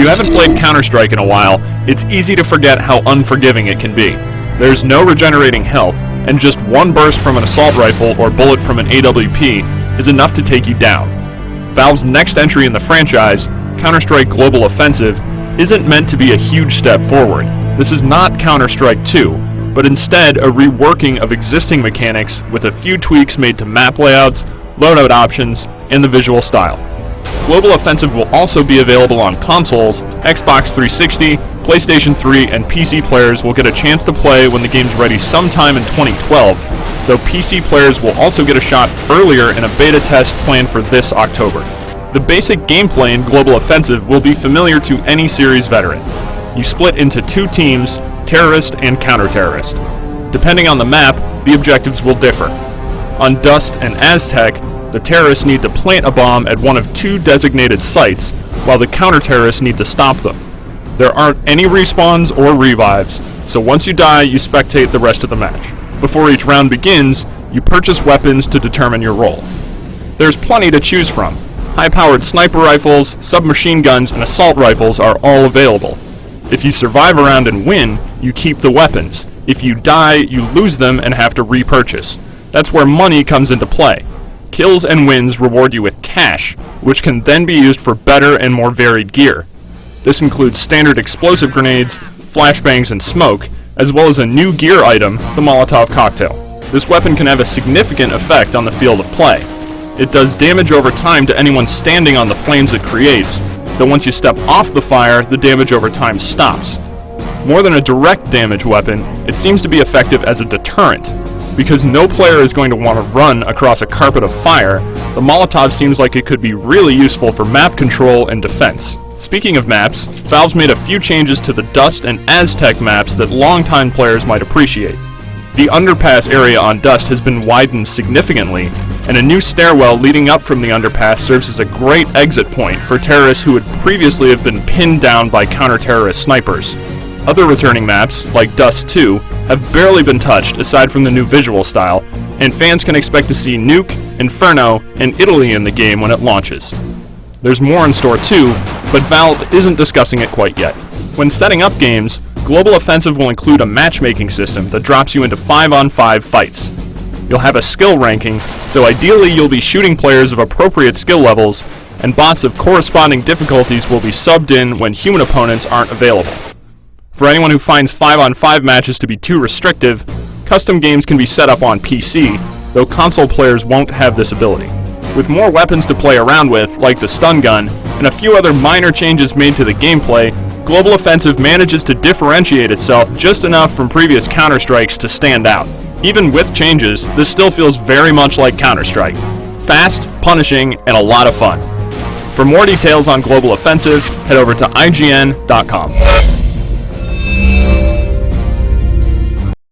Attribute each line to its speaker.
Speaker 1: you haven't played Counter-Strike in a while, it's easy to forget how unforgiving it can be. There's no regenerating health, and just one burst from an assault rifle or bullet from an AWP is enough to take you down. Valve's next entry in the franchise, Counter-Strike Global Offensive, isn't meant to be a huge step forward. This is not Counter-Strike 2, but instead a reworking of existing mechanics with a few tweaks made to map layouts, loadout options, and the visual style. Global Offensive will also be available on consoles. Xbox 360, PlayStation 3, and PC players will get a chance to play when the game's ready sometime in 2012, though PC players will also get a shot earlier in a beta test planned for this October. The basic gameplay in Global Offensive will be familiar to any series veteran. You split into two teams, terrorist and counter-terrorist. Depending on the map, the objectives will differ. On Dust and Aztec, the terrorists need to plant a bomb at one of two designated sites, while the counter-terrorists need to stop them. There aren't any respawns or revives, so once you die, you spectate the rest of the match. Before each round begins, you purchase weapons to determine your role. There's plenty to choose from. High-powered sniper rifles, submachine guns, and assault rifles are all available. If you survive a round and win, you keep the weapons. If you die, you lose them and have to repurchase. That's where money comes into play. Kills and wins reward you with cash, which can then be used for better and more varied gear. This includes standard explosive grenades, flashbangs, and smoke, as well as a new gear item, the Molotov cocktail. This weapon can have a significant effect on the field of play. It does damage over time to anyone standing on the flames it creates, though once you step off the fire, the damage over time stops. More than a direct damage weapon, it seems to be effective as a deterrent. Because no player is going to want to run across a carpet of fire, the Molotov seems like it could be really useful for map control and defense. Speaking of maps, Valve's made a few changes to the Dust and Aztec maps that longtime players might appreciate. The underpass area on Dust has been widened significantly, and a new stairwell leading up from the underpass serves as a great exit point for terrorists who would previously have been pinned down by counter-terrorist snipers. Other returning maps, like Dust 2, have barely been touched aside from the new visual style, and fans can expect to see Nuke, Inferno, and Italy in the game when it launches. There's more in store too, but Valve isn't discussing it quite yet. When setting up games, Global Offensive will include a matchmaking system that drops you into 5-on-5 fights. You'll have a skill ranking, so ideally you'll be shooting players of appropriate skill levels, and bots of corresponding difficulties will be subbed in when human opponents aren't available. For anyone who finds 5-on-5 matches to be too restrictive, custom games can be set up on PC, though console players won't have this ability. With more weapons to play around with, like the stun gun, and a few other minor changes made to the gameplay, Global Offensive manages to differentiate itself just enough from previous Counter-Strikes to stand out. Even with changes, this still feels very much like Counter-Strike. Fast, punishing, and a lot of fun. For more details on Global Offensive, head over to IGN.com.